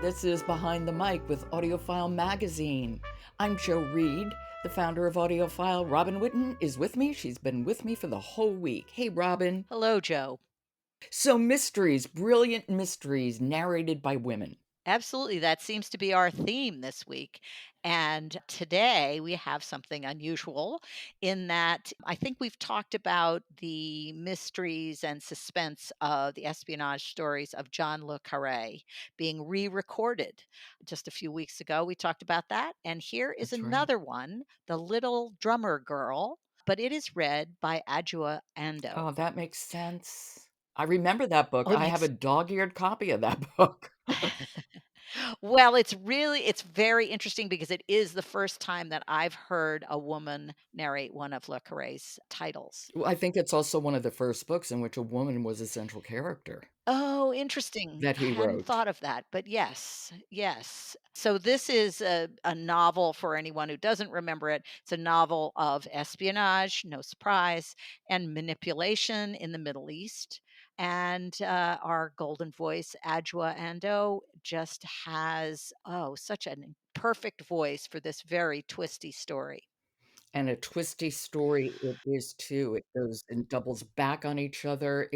This is Behind the Mic with AudioFile magazine. I'm Joe Reed, the founder of AudioFile. Robin Whitten is with me. She's been with me for the whole week. Hey, Robin. Hello, Joe. So, mysteries, brilliant mysteries narrated by women. Absolutely. That seems to be our theme this week. And today we have something unusual in that I think we've talked about the mysteries and suspense of the espionage stories of John le Carré being re recorded. Just a few weeks ago, we talked about that. And here is That's right. another one, The Little Drummer Girl, but it is read by Adjoa Andoh. Oh, that makes sense. I remember that book. Oh, it I have a makes dog-eared copy of that book. Well, it's very interesting because it is the first time that I've heard a woman narrate one of Le Carré's titles. Well, I think it's also one of the first books in which a woman was a central character Oh, interesting. that I he hadn't wrote. thought of that, but yes, yes. So this is a novel for anyone who doesn't remember it. It's a novel of espionage, no surprise, and manipulation in the Middle East. And our golden voice, Adjoa Andoh, just has, oh, such a perfect voice for this very twisty story. And a twisty story it is too. It goes and doubles back on each other.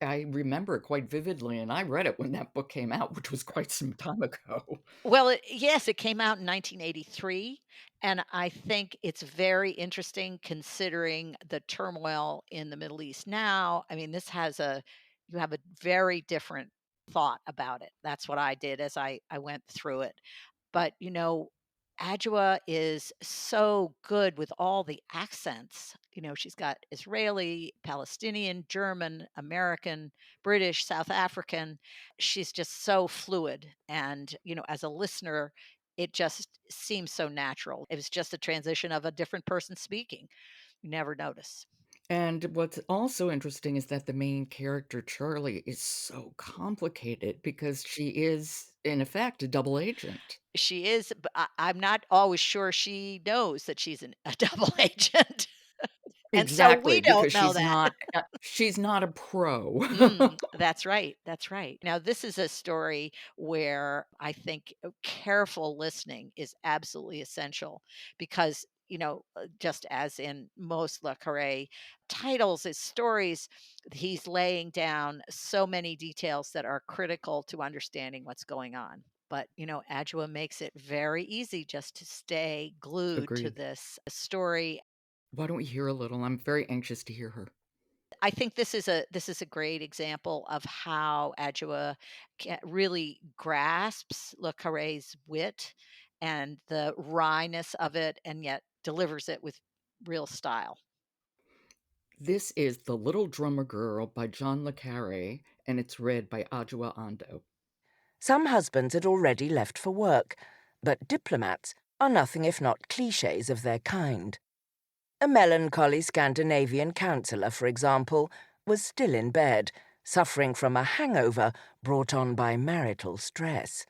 I remember it quite vividly, and I read it when that book came out, which was quite some time ago. Well, yes, it came out in 1983, and I think it's very interesting considering the turmoil in the Middle East now. I mean, this has a you have a very different thought about it. That's what I did as I went through it. But, Adjoa is so good with all the accents. She's got Israeli, Palestinian, German, American, British, South African. She's just so fluid. And, as a listener, it just seems so natural. It was just a transition of a different person speaking. You never notice. And what's also interesting is that the main character, Charlie, is so complicated because she is, in effect, a double agent. She is, but I'm not always sure she knows that she's a double agent. And so Exactly, we don't because know that. she's not a pro. That's right, that's right. Now this is a story where I think, careful listening is absolutely essential because, just as in most Le Carré titles, his stories, he's laying down so many details that are critical to understanding what's going on. But, Adjua makes it very easy just to stay glued to Agreed. this story. Why don't we hear a little? I'm very anxious to hear her. I think this is a great example of how Adjoa really grasps Le Carré's wit and the wryness of it, and yet delivers it with real style. This is The Little Drummer Girl by John le Carré, and it's read by Adjoa Andoh. Some husbands had already left for work, but diplomats are nothing if not clichés of their kind. A melancholy Scandinavian councillor, for example, was still in bed, suffering from a hangover brought on by marital stress.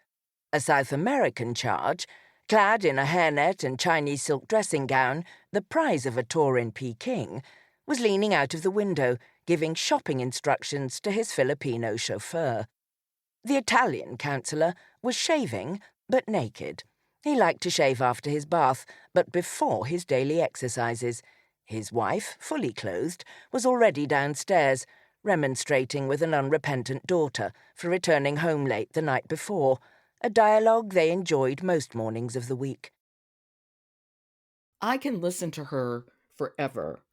A South American charge, clad in a hairnet and Chinese silk dressing gown, the prize of a tour in Peking, was leaning out of the window, giving shopping instructions to his Filipino chauffeur. The Italian councillor was shaving, but naked. He liked to shave after his bath, but before his daily exercises. His wife, fully clothed, was already downstairs, remonstrating with an unrepentant daughter for returning home late the night before, a dialogue they enjoyed most mornings of the week. I can listen to her forever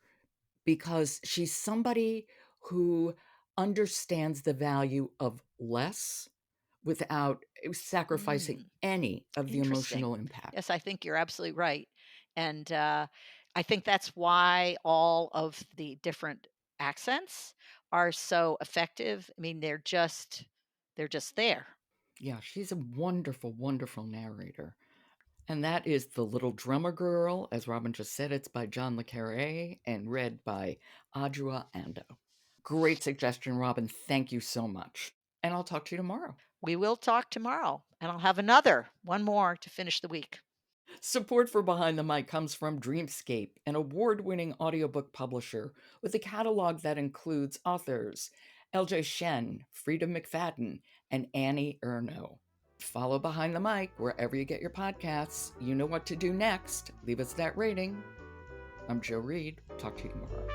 because she's somebody who understands the value of less without sacrificing Mm, any of the interesting. emotional Yes, impact. I think you're absolutely right, and, I think that's why all of the different accents are so effective. I mean, they're just there. Yeah, she's a wonderful, wonderful narrator. And that is The Little Drummer Girl. As Robin just said, it's by John le Carré and read by Adjoa Andoh. Great suggestion, Robin. Thank you so much. And I'll talk to you tomorrow. We will talk tomorrow, and I'll have one more to finish the week. Support for Behind the Mic comes from Dreamscape, an award-winning audiobook publisher with a catalog that includes authors L.J. Shen, Frida McFadden, and Annie Ernaux. follow Behind the Mic wherever you get your podcasts. You know what to do next. Leave us that rating. I'm Joe Reed. Talk to you tomorrow.